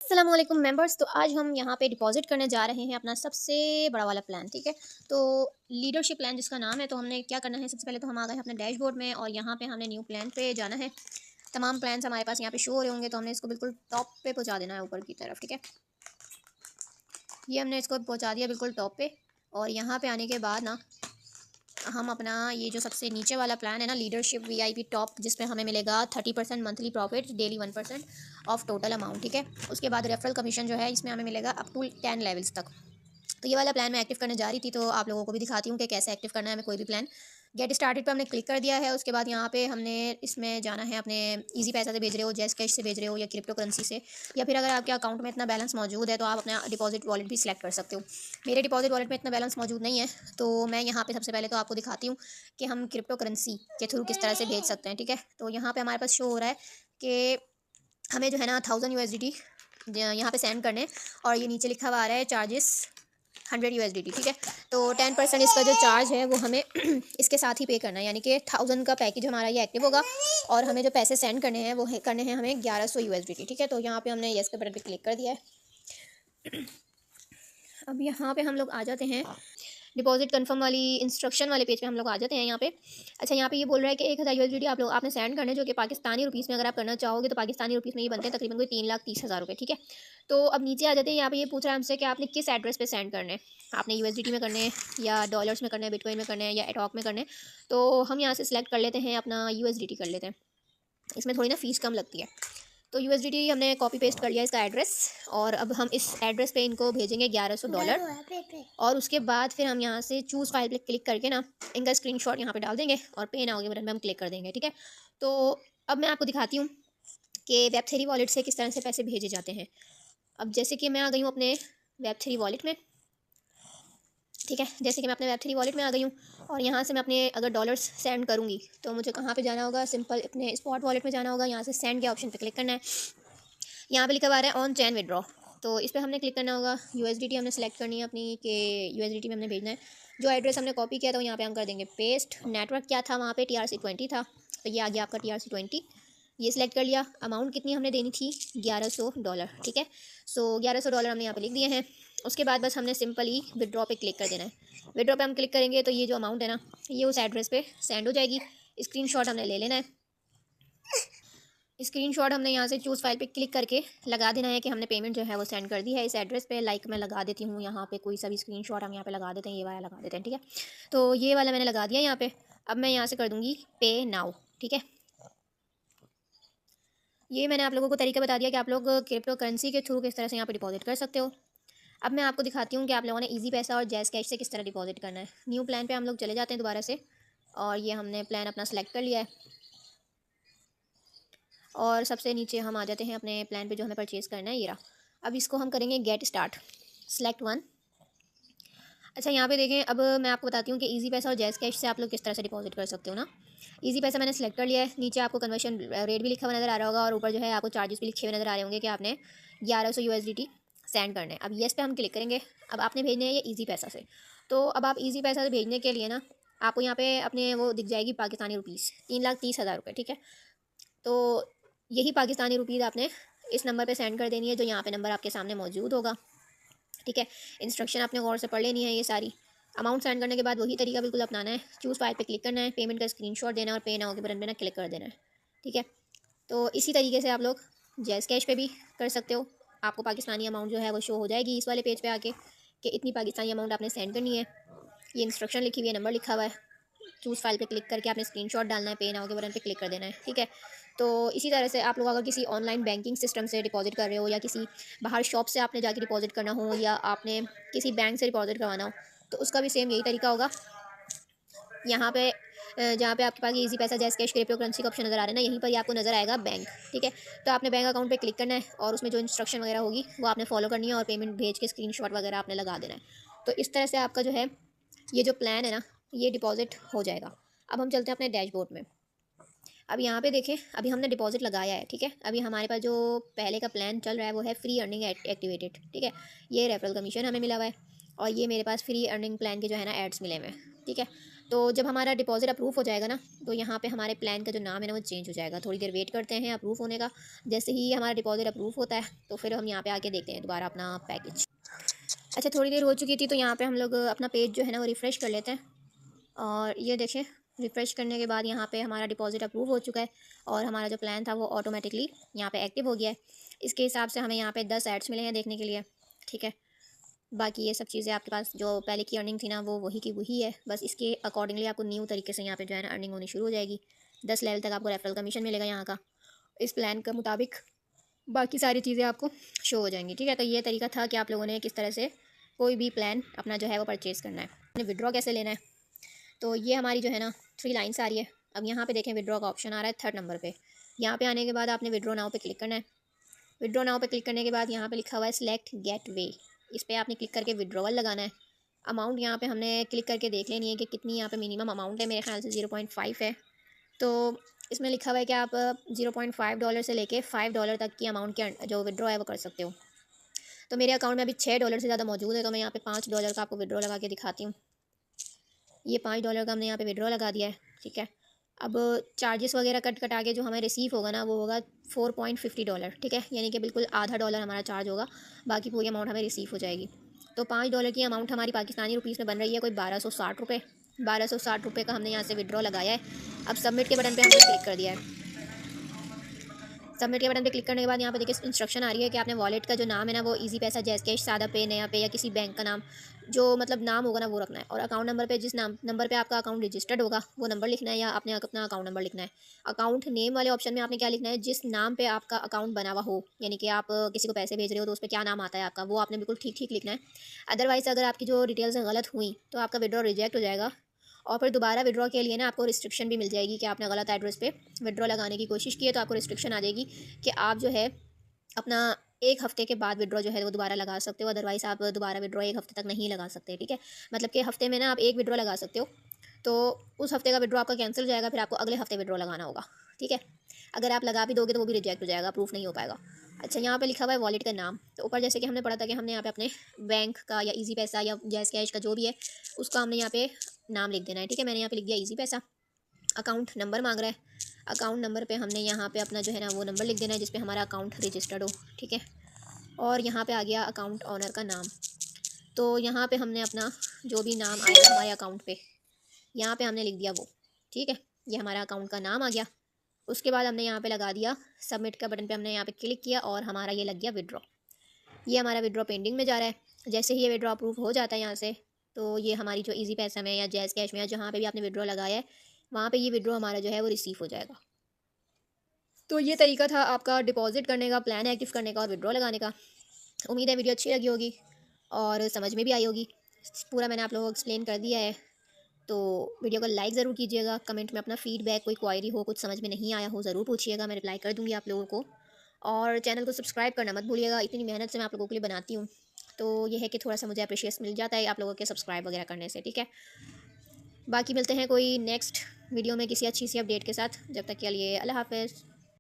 अस्सलामुअलैकुम मेंबर्स। तो आज हम यहाँ पे डिपॉजिट करने जा रहे हैं अपना सबसे बड़ा वाला प्लान। ठीक है, तो लीडरशिप प्लान जिसका नाम है। तो हमने क्या करना है, सबसे पहले तो हम आ गए अपने डैशबोर्ड में और यहाँ पे हमने न्यू प्लान पे जाना है। तमाम प्लान्स हमारे पास यहाँ पे शो हो रहे होंगे, तो हमने इसको बिल्कुल टॉप पे पहुँचा देना है, ऊपर की तरफ। ठीक है, ये हमने इसको पहुँचा दिया बिल्कुल टॉप पे। और यहाँ पे आने के बाद ना हम अपना ये जो सबसे नीचे वाला प्लान है ना, लीडरशिप वीआईपी टॉप, जिसमें हमें मिलेगा 30% monthly profit, daily 1% of total amount. ठीक है, उसके बाद रेफरल कमीशन जो है इसमें हमें मिलेगा अप टू 10 लेवल्स तक। तो ये वाला प्लान मैं एक्टिव करने जा रही थी, तो आप लोगों को भी दिखाती हूँ कि कैसे एक्टिव करना है हमें कोई भी प्लान। गेट स्टार्टेड पे हमने क्लिक कर दिया है। उसके बाद यहाँ पे हमने इसमें जाना है, अपने इजी पैसा से भेज रहे हो, जैस कैश से भेज रहे हो, या क्रिप्टो करेंसी से, या फिर अगर आपके अकाउंट में इतना बैलेंस मौजूद है तो आप अपना डिपॉजिट वॉलेट भी सिलेक्ट कर सकते हो। मेरे डिपॉजिट वॉलेट में इतना बैलेंस मौजूद नहीं है, तो मैं यहाँ पे सबसे पहले तो आपको दिखाती हूँ कि हम क्रिप्टो करेंसी के थ्रू किस तरह से भेज सकते हैं। ठीक है, तो यहाँ पर हमारे पास शो हो रहा है कि हमें जो है ना 1000 USDT यहाँ पे सेंड करने, और ये नीचे लिखा हुआ आ रहा है चार्जेस 100 USDT। ठीक है, तो 10% इसका जो चार्ज है वो हमें इसके साथ ही पे करना है, यानी कि 1000 का पैकेज हमारा ये एक्टिव होगा, और हमें जो पैसे सेंड करने हैं वो करने हैं हमें 1100 USDT। ठीक है, तो यहाँ पे हमने येस के बटन पे क्लिक कर दिया है। अब यहाँ पे हम लोग आ जाते हैं डिपॉजिट कंफर्म वाली इंस्ट्रक्शन वाले पेज पे हम लोग आ जाते हैं यहाँ पे। अच्छा, यहाँ पे ये बोल रहा है कि 1000 USDT आपने सेंड करना है, जो कि पाकिस्तानी रुपीज़ में अगर आप करना चाहोगे तो पाकिस्तानी रुपीज़ में ये बनते हैं तकरीबन कोई 3,30,000 रुपये। ठीक है, तो अब नीचे आ जाते हैं। यहाँ पे ये पूछ रहा है हमसे कि आपने किस एड्रेस पे सेंड करने हैं, आपने USDT में करने हैं या डॉलर्स में करना है, बिटकॉइन में करना है या एटॉक में करने हैं। तो हम यहाँ से सिलेक्ट कर लेते हैं अपना USDT कर लेते हैं, इसमें थोड़ी ना फ़ीस कम लगती है। तो USDT हमने कॉपी पेस्ट कर लिया इसका एड्रेस, और अब हम इस एड्रेस पे इनको भेजेंगे $1100। और उसके बाद फिर हम यहाँ से चूज़ फाइल पे क्लिक करके ना इनका स्क्रीनशॉट यहाँ पे डाल देंगे, और पे नाउ के बटन पे हम क्लिक कर देंगे। ठीक है, तो अब मैं आपको दिखाती हूँ कि वेब3 वॉलेट से किस तरह से पैसे भेजे जाते हैं। अब जैसे कि मैं आ गई हूँ अपने वेब3 वॉलेट में। ठीक है, जैसे कि मैं अपने वेब3 वॉलेट में आ गई हूँ, और यहाँ से मैं अपने अगर डॉलर्स सेंड करूँगी तो मुझे कहाँ पे जाना होगा, सिंपल अपने स्पॉट वॉलेट में जाना होगा। यहाँ से सेंड के ऑप्शन पे क्लिक करना है, यहाँ पे लिखा हुआ है ऑन चैन विड्रॉ, तो इस पर हमने क्लिक करना होगा। USDT हमने सेलेक्ट करनी है अपनी, कि USDT में हमने भेजना है। जो एड्रेस हमने कॉपी किया था यहाँ पे हम कर देंगे पेस्ट। नेटवर्क क्या था वहाँ पे, TRC20 था, तो ये आ गया आपका TRC20। ये सिलेक्ट कर लिया। अमाउंट कितनी हमने देनी थी, $1100। ठीक है, सो $1100 हमने यहाँ पे लिख दिए हैं। उसके बाद बस हमने सिंपली विड्रॉ पे क्लिक कर देना है। विड्रॉ पे हम क्लिक करेंगे तो ये जो अमाउंट है ना, ये उस एड्रेस पे सेंड हो जाएगी। स्क्रीनशॉट हमने ले लेना है। स्क्रीनशॉट हमने यहाँ से चूज़ फाइल पे क्लिक करके लगा देना है कि हमने पेमेंट जो है वो सेंड कर दी है इस एड्रेस पे। लाइक मैं लगा देती हूँ यहाँ पे, कोई सा भी स्क्रीनशॉट हम यहाँ पे लगा देते हैं, ये वाला लगा देते हैं। ठीक है, तो ये वाला मैंने लगा दिया यहाँ पे। अब मैं यहाँ से कर दूँगी पे नाउ। ठीक है, ये मैंने आप लोगों को तरीका बता दिया कि आप लोग क्रिप्टो करेंसी के थ्रू किस तरह से यहाँ पे डिपॉजिट कर सकते हो। अब मैं आपको दिखाती हूँ कि आप लोगों ने इजी पैसा और जैज़ कैश से किस तरह डिपॉजिट करना है। न्यू प्लान पे हम लोग चले जाते हैं दोबारा से, और ये हमने प्लान अपना सेलेक्ट कर लिया है, और सबसे नीचे हम आ जाते हैं अपने प्लान पे जो हमें परचेज़ करना है, ये रहा। अब इसको हम करेंगे गेट स्टार्ट, सेलेक्ट वन। अच्छा, यहाँ पे देखें, अब मैं आपको बताती हूँ कि इजी पैसा और जैज़ कैश से आप लोग किस तरह से डिपॉजिट कर सकते हो ना। इजी पैसा मैंने सेलेक्ट कर लिया है। नीचे आपको कन्वर्शन रेट भी लिखा हुआ नज़र आ रहा होगा, और ऊपर जो है आपको चार्जेस भी लिखे हुए नज़र आ रहे होंगे कि आपने 1100 USDT सेंड करने हैं। अब येस पे हम क्लिक करेंगे। अब आपने भेजने हैं ये ईजी पैसा से, तो अब आप ईजी पैसा से भेजने के लिए ना आपको यहाँ पे अपने वो दिख जाएगी पाकिस्तानी रुपीज़ 3,30,000 रुपये। ठीक है, तो यही पाकिस्तानी रुपीज़ आपने इस नंबर पे सेंड कर देनी है, जो यहाँ पे नंबर आपके सामने मौजूद होगा। ठीक है, इंस्ट्रक्शन आपने गौर से पढ़ लेनी है ये सारी। अमाउंट सेंड करने के बाद वही तरीका बिल्कुल अपनाना है। चूज़ फाइल पे क्लिक करना है, पेमेंट का स्क्रीनशॉट देना है, और पे नाउ के बटन पे ना क्लिक कर देना है। ठीक है, तो इसी तरीके से आप लोग जैज़ कैश पे भी कर सकते हो। आपको पाकिस्तानी अमाउंट जो है वो शो हो जाएगी इस वाले पेज पे आके, कि इतनी पाकिस्तानी अमाउंट आपने सेंड करनी है। ये इंस्ट्रक्शन लिखी हुई है, नंबर लिखा हुआ है। चूज़ फाइल पे क्लिक करके आपने स्क्रीनशॉट डालना है, पे नाउ के बटन पे क्लिक कर देना है। ठीक है, तो इसी तरह से आप लोग अगर किसी ऑनलाइन बैंकिंग सिस्टम से डिपॉजिट कर रहे हो, या किसी बाहर शॉप से आपने जाके डिपॉजिट करना हो, या आपने किसी बैंक से डिपॉजिट करवाना हो, तो उसका भी सेम यही तरीका होगा। यहाँ पे जहाँ पे आपके पास ये इजी पैसा जैज़ कैश क्रिप्टो करेंसी का ऑप्शन नज़र आ रहा है ना, यहीं पर ही आपको नज़र आएगा बैंक। ठीक है, तो आपने बैंक अकाउंट पे क्लिक करना है, और उसमें जो इंस्ट्रक्शन वगैरह होगी वो आपने फॉलो करनी है, और पेमेंट भेज के स्क्रीनशॉट वगैरह आपने लगा देना है। तो इस तरह से आपका जो है ये जो प्लान है ना, ये डिपॉजिट हो जाएगा। अब हम चलते हैं अपने डैशबोर्ड में। अब यहाँ पे देखें, अभी हमने डिपॉजिट लगाया है। ठीक है, अभी हमारे पास जो पहले का प्लान चल रहा है वो है फ्री अर्निंग एक्टिवेटेड। ठीक है, ये रेफरल कमीशन हमें मिला हुआ है, और ये मेरे पास फ्री अर्निंग प्लान के जो है ना एड्स मिले हुए हैं। ठीक है, तो जब हमारा डिपॉज़िट अप्रूव हो जाएगा ना, तो यहाँ पे हमारे प्लान का जो नाम है ना वो चेंज हो जाएगा। थोड़ी देर वेट करते हैं अप्रूव होने का। जैसे ही हमारा डिपॉज़िट अप्रूव होता है तो फिर हम यहाँ पे आके देखते हैं दोबारा अपना पैकेज। अच्छा, थोड़ी देर हो चुकी थी तो यहाँ पे हम लोग अपना पेज जो है ना वो रिफ़्रेश कर लेते हैं। और ये देखिए, रिफ़्रेश करने के बाद यहाँ पे हमारा डिपॉज़िट अप्रूव हो चुका है और हमारा जो प्लान था वो ऑटोमेटिकली यहाँ पे एक्टिव हो गया है। इसके हिसाब से हमें यहाँ पे 10 एड्स मिले हैं देखने के लिए, ठीक है। बाकी ये सब चीज़ें आपके पास जो पहले की अर्निंग थी ना वो वही की वही है, बस इसके अकॉर्डिंगली आपको न्यू तरीके से यहाँ पे जो है ना अर्निंग होनी शुरू हो जाएगी। 10 लेवल तक आपको रेफरल कमीशन मिलेगा यहाँ का। इस प्लान के मुताबिक बाकी सारी चीज़ें आपको शो हो जाएंगी, ठीक है। तो ये तरीका था कि आप लोगों ने किस तरह से कोई भी प्लान अपना जो है वो परचेज़ करना है। विड्रॉ कैसे लेना है, तो ये हमारी जो है ना 3 लाइन्स आ रही है। अब यहाँ पे देखें विड्रॉ का ऑप्शन आ रहा है 3rd नंबर पे। यहाँ पे आने के बाद आपने विड्रॉ नाउ पे क्लिक करना है। विड्रॉ नाउ पे क्लिक करने के बाद यहाँ पे लिखा हुआ है सिलेक्ट गेट वे, इस पर आपने क्लिक करके विड्रॉवल लगाना है। अमाउंट यहाँ पे हमने क्लिक करके देख लेनी है कि कितनी यहाँ पे मिनिमम अमाउंट है। मेरे ख्याल से 0.5 है। तो इसमें लिखा हुआ है कि आप $0.5 से लेके $5 तक की अमाउंट के जो विड्रॉ है वो कर सकते हो। तो मेरे अकाउंट में अभी $6 से ज़्यादा मौजूद है, तो मैं यहाँ पे $5 का आपको विड्रॉ लगा के दिखाती हूँ। ये $5 का हमने यहाँ पे विड्रॉ लगा दिया है, ठीक है। अब चार्जेस वगैरह कट कटा के जो हमें रिसीव होगा ना वो होगा $4.50, ठीक है। यानी कि बिल्कुल आधा डॉलर हमारा चार्ज होगा, बाकी पूरी अमाउंट हमें रिसीव हो जाएगी। तो $5 की अमाउंट हमारी पाकिस्तानी रुपीज़ में बन रही है कोई 1260 रुपये। 1260 रुपये का हमने यहाँ से विड्रॉ लगाया है। अब सबमिट के बटन पर हमने क्लिक कर दिया है। सबमिट के बटन पे क्लिक करने के बाद यहाँ पे देखिए इंस्ट्रक्शन आ रही है कि आपने वॉलेट का जो नाम है ना वो इजी पैसा, जैज़ कैश, सादा पे, नया पे या किसी बैंक का नाम जो मतलब नाम होगा ना वो रखना है। और अकाउंट नंबर पे जिस नंबर पे आपका अकाउंट रजिस्टर्ड होगा वो नंबर लिखना है या आपने अपना अकाउंट नंबर लिखना है। अकाउंट नेम वाले ऑप्शन में आपने क्या लिखना है, जिस नाम पे आपका अकाउंट बना हुआ हो, यानी कि आप किसी को पैसे भेज रहे हो तो उस पर क्या नाम आता है आपका, वो आपने बिल्कुल ठीक ठीक लिखना है। अदरवाइज़ अगर आपकी जो डिटेल्स गलत हुई तो आपका विड्रॉ रिजेक्ट हो जाएगा और फिर दोबारा विड्रॉ के लिए ना आपको रिस्ट्रिक्शन भी मिल जाएगी कि आपने गलत एड्रेस पे विड्रॉ लगाने की कोशिश की है, तो आपको रिस्ट्रिक्शन आ जाएगी कि आप जो है अपना 1 हफ़्ते के बाद विड्रॉ जो है वो दोबारा लगा सकते हो। अदरवाइज़ आप दोबारा विड्रॉ 1 हफ़्ते तक नहीं लगा सकते, ठीक है। मतलब कि हफ़्ते में ना आप 1 विड्रॉ लगा सकते हो, तो उस हफ़्ते का विड्रॉ आपका कैंसिल हो जाएगा, फिर आपको अगले हफ़्ते विड्रॉ लगाना होगा, ठीक है। अगर आप लगा भी दोगे तो वो भी रिजेक्ट हो जाएगा, अप्रूव नहीं हो पाएगा। अच्छा, यहाँ पे लिखा हुआ है वॉलेट का नाम, तो ऊपर जैसे कि हमने पढ़ा था कि हमने यहाँ पे अपने बैंक का या इजी पैसा या जैज़ कैश का जो भी है उसका हमने यहाँ पे नाम लिख देना है, ठीक है। मैंने यहाँ पे लिख दिया इजी पैसा। अकाउंट नंबर मांग रहा है, अकाउंट नंबर पे हमने यहाँ पे अपना जो है ना वो नंबर लिख देना है जिस पे हमारा अकाउंट रजिस्टर्ड हो, ठीक है। और यहाँ पे आ गया अकाउंट ऑनर का नाम, तो यहाँ पे हमने अपना जो भी नाम आएगा हमारे अकाउंट पे यहाँ पे हमने लिख दिया वो, ठीक है। ये हमारा अकाउंट का नाम आ गया। उसके बाद हमने यहाँ पे लगा दिया सबमिट का बटन पे हमने यहाँ पे क्लिक किया और हमारा ये लग गया विड्रॉ। ये हमारा विड्रॉ पेंडिंग में जा रहा है। जैसे ही ये विड्रॉ अप्रूव हो जाता है यहाँ से, तो ये हमारी जो इजी पैसा में या जैज़ कैश में या जहाँ पे भी आपने विड्रॉ लगाया है वहाँ पे ये विड्रॉ हमारा जो है वो रिसीव हो जाएगा। तो ये तरीका था आपका डिपॉजिट करने का, प्लान एक्टिव करने का और विड्रॉ लगाने का। उम्मीद है वीडियो अच्छी लगी होगी और समझ में भी आई होगी। पूरा मैंने आप लोगों को एक्सप्लेन कर दिया है। तो वीडियो को लाइक ज़रूर कीजिएगा। कमेंट में अपना फीडबैक, कोई क्वायरी हो, कुछ समझ में नहीं आया हो, ज़रूर पूछिएगा, मैं रिप्लाई कर दूँगी आप लोगों को। और चैनल को सब्सक्राइब करना मत भूलिएगा, इतनी मेहनत से मैं आप लोगों के लिए बनाती हूँ, तो ये है कि थोड़ा सा मुझे अप्रिशिएट मिल जाता है आप लोगों के सब्सक्राइब वगैरह करने से, ठीक है। बाकी मिलते हैं कोई नेक्स्ट वीडियो में किसी अच्छी सी अपडेट के साथ। जब तक के लिए अल्लाह हाफ़िज़।